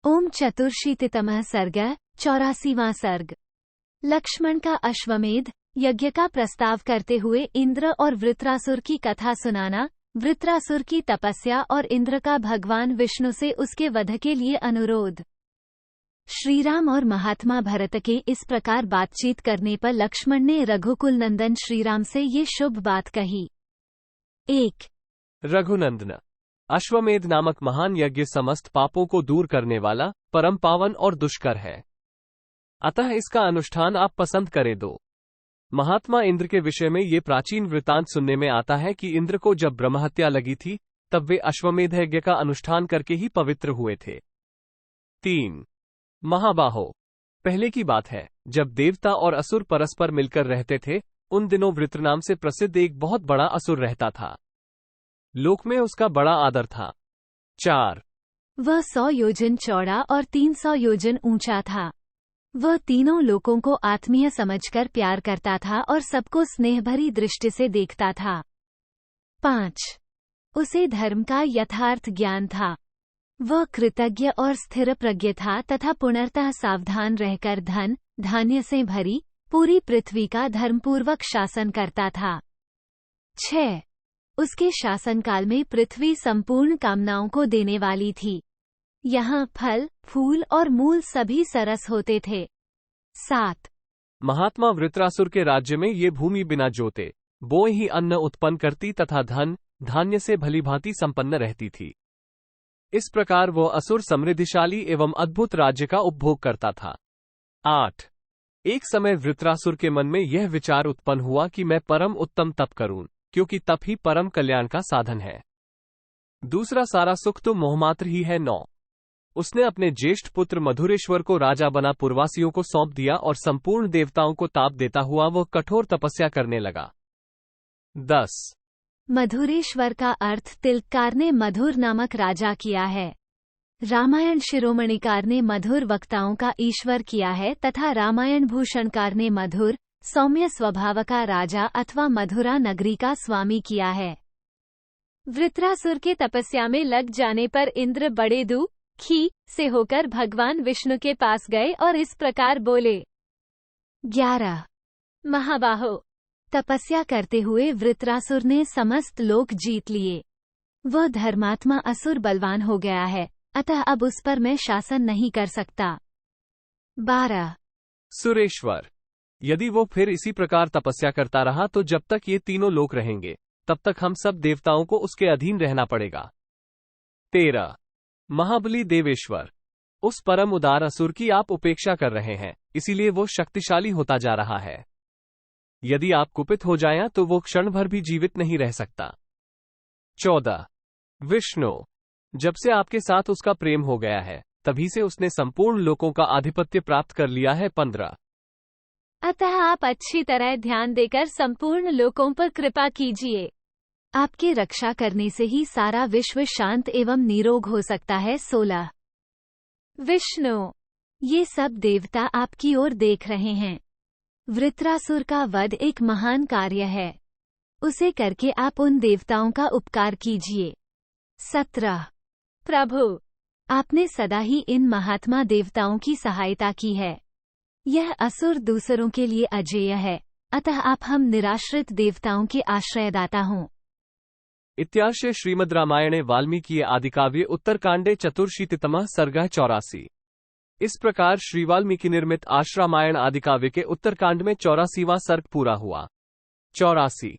ओम चतुर्शीतितमः सर्ग 84वां सर्ग। लक्ष्मण का अश्वमेध यज्ञ का प्रस्ताव करते हुए इंद्र और वृत्रासुर की कथा सुनाना, वृत्रासुर की तपस्या और इंद्र का भगवान विष्णु से उसके वध के लिए अनुरोध। श्रीराम और महात्मा भरत के इस प्रकार बातचीत करने पर लक्ष्मण ने रघुकुल नंदन श्रीराम से ये शुभ बात कही। 1। रघुनंदन, अश्वमेध नामक महान यज्ञ समस्त पापों को दूर करने वाला, परम पावन और दुष्कर है। अतः इसका अनुष्ठान आप पसंद करें। 2। महात्मा इंद्र के विषय में ये प्राचीन वृतांत सुनने में आता है कि इंद्र को जब ब्रह्महत्या लगी थी तब वे अश्वमेध यज्ञ का अनुष्ठान करके ही पवित्र हुए थे। 3। महाबाहो, पहले की बात है जब देवता और असुर परस्पर मिलकर रहते थे, उन दिनों वृत्र नाम से प्रसिद्ध एक बहुत बड़ा असुर रहता था। लोक में उसका बड़ा आदर था। 4। वह 100 योजन चौड़ा और 300 योजन ऊंचा था। वह तीनों लोगों को आत्मीय समझकर प्यार करता था और सबको स्नेहभरी दृष्टि से देखता था। 5। उसे धर्म का यथार्थ ज्ञान था। वह कृतज्ञ और स्थिर प्रज्ञ था तथा पुनर्तः सावधान रहकर धन धान्य से भरी पूरी पृथ्वी का धर्मपूर्वक शासन करता था। 6। उसके शासनकाल में पृथ्वी संपूर्ण कामनाओं को देने वाली थी। यहाँ फल, फूल और मूल सभी सरस होते थे। 7। महात्मा वृत्रासुर के राज्य में ये भूमि बिना जोते बोए ही अन्न उत्पन्न करती तथा धन धान्य से भलीभांति संपन्न रहती थी। इस प्रकार वो असुर समृद्धिशाली एवं अद्भुत राज्य का उपभोग करता था। 8। एक समय वृत्रासुर के मन में यह विचार उत्पन्न हुआ कि मैं परम उत्तम तप करूं, क्योंकि तप ही परम कल्याण का साधन है। दूसरा सारा सुख तो मोहमात्र ही है। 9। उसने अपने ज्येष्ठ पुत्र मधुरेश्वर को राजा बना पुरवासियों को सौंप दिया और संपूर्ण देवताओं को ताप देता हुआ वह कठोर तपस्या करने लगा। 10। मधुरेश्वर का अर्थ तिलकार ने मधुर नामक राजा किया है। रामायण शिरोमणिकार ने मधुर वक्ताओं का ईश्वर किया है तथा रामायण भूषणकार ने मधुर सौम्य स्वभाव का राजा अथवा मधुरा नगरी का स्वामी किया है। वृत्रासुर के तपस्या में लग जाने पर इंद्र बड़े दुखी से होकर भगवान विष्णु के पास गए और इस प्रकार बोले। 11। महाबाहो, तपस्या करते हुए वृत्रासुर ने समस्त लोक जीत लिए। वह धर्मात्मा असुर बलवान हो गया है, अतः अब उस पर मैं शासन नहीं कर सकता। 12। सुरेश्वर, यदि वो फिर इसी प्रकार तपस्या करता रहा तो जब तक ये तीनों लोक रहेंगे तब तक हम सब देवताओं को उसके अधीन रहना पड़ेगा। 13। महाबली देवेश्वर, उस परम उदार असुर की आप उपेक्षा कर रहे हैं, इसीलिए वो शक्तिशाली होता जा रहा है। यदि आप कुपित हो जाएं तो वो क्षण भर भी जीवित नहीं रह सकता। 14। विष्णु, जब से आपके साथ उसका प्रेम हो गया है तभी से उसने संपूर्ण लोकों का आधिपत्य प्राप्त कर लिया है। 15। अतः आप अच्छी तरह ध्यान देकर संपूर्ण लोकों पर कृपा कीजिए। आपके रक्षा करने से ही सारा विश्व शांत एवं निरोग हो सकता है। 16। विष्णु, ये सब देवता आपकी ओर देख रहे हैं। वृत्रासुर का वध एक महान कार्य है, उसे करके आप उन देवताओं का उपकार कीजिए। 17। प्रभु, आपने सदा ही इन महात्मा देवताओं की सहायता की है। यह असुर दूसरों के लिए अजेय है, अतः आप हम निराश्रित देवताओं के आश्रयदाता हों। इत्यार्षे श्रीमद् रामायणे वाल्मीकि आदिकाव्ये उत्तरकांडे चतुर्शीतितमः सर्गः 84। इस प्रकार श्री वाल्मीकि निर्मित आश्रामायण आदिकाव्य के उत्तरकांड में 84वां सर्ग पूरा हुआ। 84।